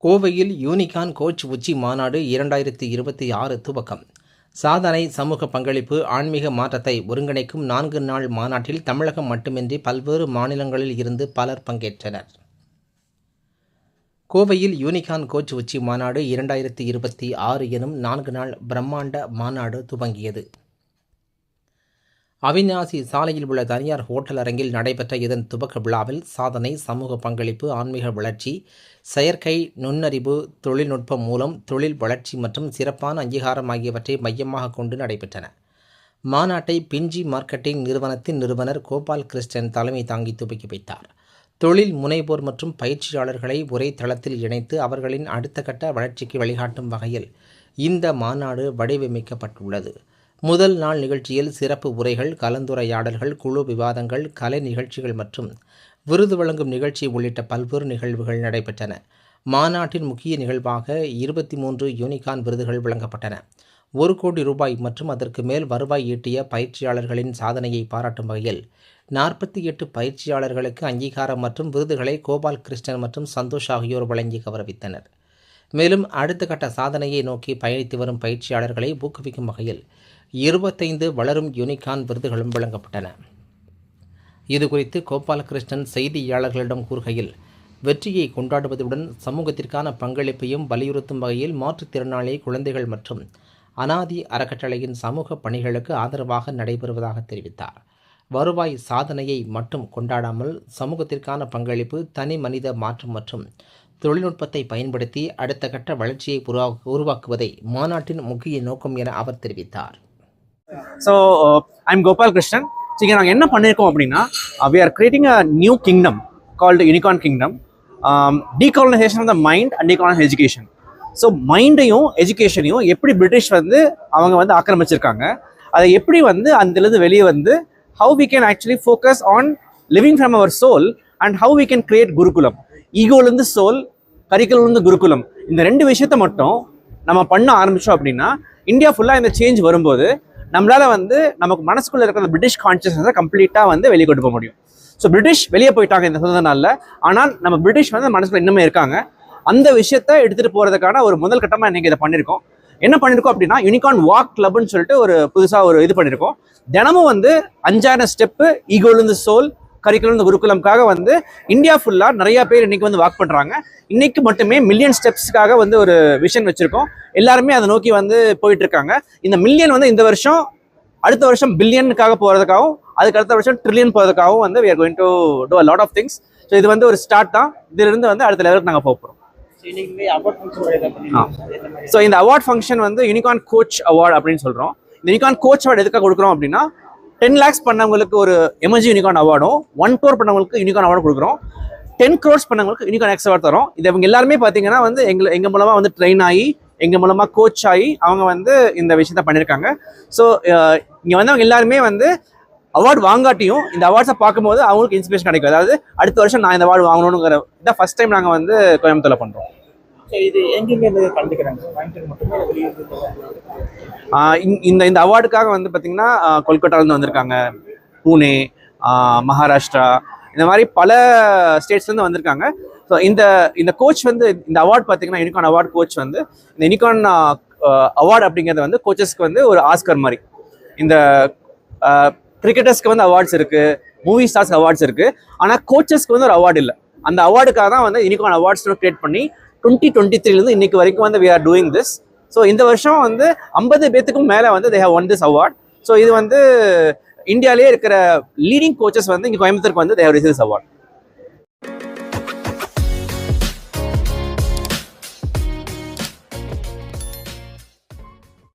கோவையில் unicorn coach உச்சி மாநாடு 2026 துவக்கம். சாதனை, சமூக பங்களிப்பு, ஆன்மீக மாற்றத்தை ஒருங்கிணைக்கும் 4 நாள் மாநாட்டில் தமிழகம் மட்டுமின்றி பல்வேறு மாநிலங்களில் இருந்து பலர் பங்கேற்றனர். கோவையில் யூனிகான் கோச் உச்சி மாநாடு 2026 எனும் 4 நாள் பிரம்மாண்ட மாநாடு துவங்கியது. அவிநாசி சாலையில் உள்ள தனியார் ஹோட்டல் அரங்கில் நடைபெற்ற இதன் துவக்க விழாவில் சாதனை, சமூக பங்களிப்பு, ஆன்மீக வளர்ச்சி, செயற்கை நுண்ணறிவு தொழில்நுட்பம் மூலம் தொழில் வளர்ச்சி மற்றும் சிறப்பான அங்கீகாரம் ஆகியவற்றை மையமாக கொண்டு நடைபெற்றன. மாநாட்டை பிஞ்சி மார்க்கெட்டிங் நிறுவனத்தின் நிறுவனர் கோபால் கிருஷ்ணன் தலைமை தாங்கி துவக்கி வைத்தார். தொழில் முனைவோர் மற்றும் பயிற்சியாளர்களை ஒரே தளத்தில் இணைத்து அவர்களின் அடுத்த கட்ட வளர்ச்சிக்கு வழிகாட்டும் வகையில் இந்த மாநாடு வடிவமைக்கப்பட்டுள்ளது. முதல் நாள் நிகழ்ச்சியில் சிறப்பு உரைகள், கலந்துரையாடல்கள், குழு விவாதங்கள், கலை நிகழ்ச்சிகள் மற்றும் விருது வழங்கும் நிகழ்ச்சி உள்ளிட்ட பல்வேறு நிகழ்வுகள் நடைபெற்றன. மாநாட்டின் முக்கிய நிகழ்வாக 23 யூனிகான் விருதுகள் வழங்கப்பட்டன. 1 கோடி ரூபாய் மற்றும் அதற்கு மேல் வருவாய் ஈட்டிய பயிற்சியாளர்களின் சாதனையை பாராட்டும் வகையில் 48 பயிற்சியாளர்களுக்கு அங்கீகாரம் மற்றும் விருதுகளை கோபால் கிருஷ்ணன் மற்றும் சந்தோஷ் ஆகியோர் வழங்கி கௌரவித்தனர். மேலும் அடுத்த கட்ட சாதனையை நோக்கி பயணித்து வரும் பயிற்சியாளர்களை ஊக்குவிக்கும் வகையில் 25 வளரும் யூனிகான் விருதுகளும் வழங்கப்பட்டன. இதுகுறித்து கோபாலகிருஷ்ணன் செய்தியாளர்களிடம் கூறுகையில், வெற்றியை கொண்டாடுவதுடன் சமூகத்திற்கான பங்களிப்பையும் வலியுறுத்தும் வகையில் மாற்றுத்திறனாளி குழந்தைகள் மற்றும் அனாதி அறக்கட்டளையின் சமூக பணிகளுக்கு ஆதரவாக நடைபெறுவதாக தெரிவித்தார். வருவாய் சாதனையை மட்டும் கொண்டாடாமல் சமூகத்திற்கான பங்களிப்பு, தனி மனித மாற்றம் மற்றும் தொழில்நுட்பத்தை பயன்படுத்தி அடுத்த கட்ட வளர்ச்சியை உருவாக்குவதை மாநாட்டின் முக்கிய நோக்கம் என அவர் தெரிவித்தார். So, I'm Gopal Krishnan. இங்கே நாங்கள் என்ன பண்ணியிருக்கோம் அப்படின்னா, we are creating a new kingdom called Unicorn Kingdom. Decolonization of the mind and decolonization education. So மைண்டையும் எஜுகேஷனையும் எப்படி பிரிட்டிஷ் அவங்க ஆக்கிரமிச்சிருக்காங்க, அதை எப்படி அதுலேருந்து வெளியே how we can actually focus on living from our soul and how we can create Gurukulam. ஈகோலேருந்து soul, கரிக்குலம்லேருந்து குருகுலம், இந்த 2 விஷயத்தை மட்டும் நம்ம பண்ண ஆரம்பித்தோம் அப்படின்னா இந்தியா ஃபுல்லாக இந்த சேஞ்ச் வரும்போது நம்மளால நமக்கு மனசுக்குள்ள இருக்கிற பிரிட்டிஷ் கான்சியஸ்னஸை கம்ப்ளீட்டாக வெளியே கொண்டு போக முடியும். ஸோ பிரிட்டிஷ் வெளியே போயிட்டாங்க இந்த சுதந்திர நாளில், ஆனால் நம்ம பிரிட்டிஷ் மனசுக்குள்ள இன்னுமே இருக்காங்க. அந்த விஷயத்தை எடுத்துகிட்டு போகிறதுக்கான ஒரு முதல் கட்டமாக இன்றைக்கி இதை பண்ணியிருக்கோம். என்ன பண்ணியிருக்கோம் அப்படின்னா, யூனிகான் வாக் கிளப்னு சொல்லிட்டு ஒரு புதுசாக ஒரு இது பண்ணியிருக்கோம். தினமும் 5,000 ஸ்டெப்பு ஈகோலேருந்து சோல், கரிக்குலம் குருகுலம்காக இந்தியா ஃபுல்லாக நிறைய பேர் இன்னைக்கு வாக் பண்ணுறாங்க. இன்னைக்கு மட்டுமே மில்லியன் ஸ்டெப்ஸ்க்காக ஒரு விஷன் வச்சிருக்கோம். எல்லாருமே அதை நோக்கி போயிட்டு இருக்காங்க. இந்த மில்லியன் இந்த வருஷம், அடுத்த வருஷம் பில்லியனுக்காக போகிறதுக்காகவும் அதுக்கு அடுத்த வருஷம் ட்ரில்லியன் போகிறதுக்காகவும் we are going to do a lot of things. So இது ஒரு ஸ்டார்ட் தான். இதிலிருந்து அடுத்த லெவலுக்கு நாங்கள் போகிறோம். ஸோ இந்த award function unicorn coach award அப்படின்னு சொல்கிறோம். இந்த யூனிகான் கோச் அவார்டு எதுக்காக கொடுக்குறோம் அப்படின்னா, 10 lakhs பண்ணவங்களுக்கு ஒரு எமர்ஜி யூனிகான் அவார்டும், 1 crore பண்ணவங்களுக்கு யூனிகான் அவார்டு கொடுக்குறோம், 10 crores பண்ணவங்களுக்கு யூனிகான் எக்ஸ் அவார்டு தரோம். இது இவங்க எல்லாருமே பார்த்தீங்கன்னா எங்க மூலமா ட்ரெயின் ஆகி, எங்க மூலமா கோச் ஆகி அவங்க இந்த விஷயத்த பண்ணியிருக்காங்க. ஸோ இங்கே அவங்க எல்லாருமே அவார்டு வாங்காட்டியும் இந்த அவார்ட்ஸை பார்க்கும்போது அவங்களுக்கு இன்ஸ்பிரேஷன் கிடைக்கும். அதாவது அடுத்த வருஷம் நான் இந்த அவார்டு வாங்கணுங்கிற இதான் ஃபர்ஸ்ட் டைம் நாங்கள் கோயம்புத்தூர்ல பண்றோம். இந்த அவார்டுக்காக பார்த்தீங்கன்னா கொல்கட்டாலேருந்து வந்திருக்காங்க, பூனே, மகாராஷ்டிரா, இந்த மாதிரி பல ஸ்டேட்ஸ்லேருந்து வந்திருக்காங்க. ஸோ இந்த கோச் இந்த அவார்டு பார்த்தீங்கன்னா யூனிகான் அவார்டு கோச் இந்த யூனிகான் அவார்டு அப்படிங்கிறது கோச்சஸ்க்கு ஒரு ஆஸ்கர் மாதிரி. இந்த கிரிக்கெட்டர்ஸ்க்கு அவார்ட்ஸ் இருக்கு, மூவி ஸ்டார்ஸ் அவார்ட்ஸ் இருக்கு, ஆனால் கோச்சஸ்க்கு ஒரு அவார்டு இல்லை. அந்த அவார்டுக்காக தான் யூனிகான் அவார்ட்ஸ் கிரியேட் பண்ணி 2023 இன்னைக்கு வரைக்கும் we are doing this. So இந்த வருஷம் 50 பேத்துக்கும் மேலே they have won this award. So இது இந்தியாவிலே இருக்கிற லீடிங் கோச்சஸ் இங்கே கோயம்புத்தூருக்கு they have received this award.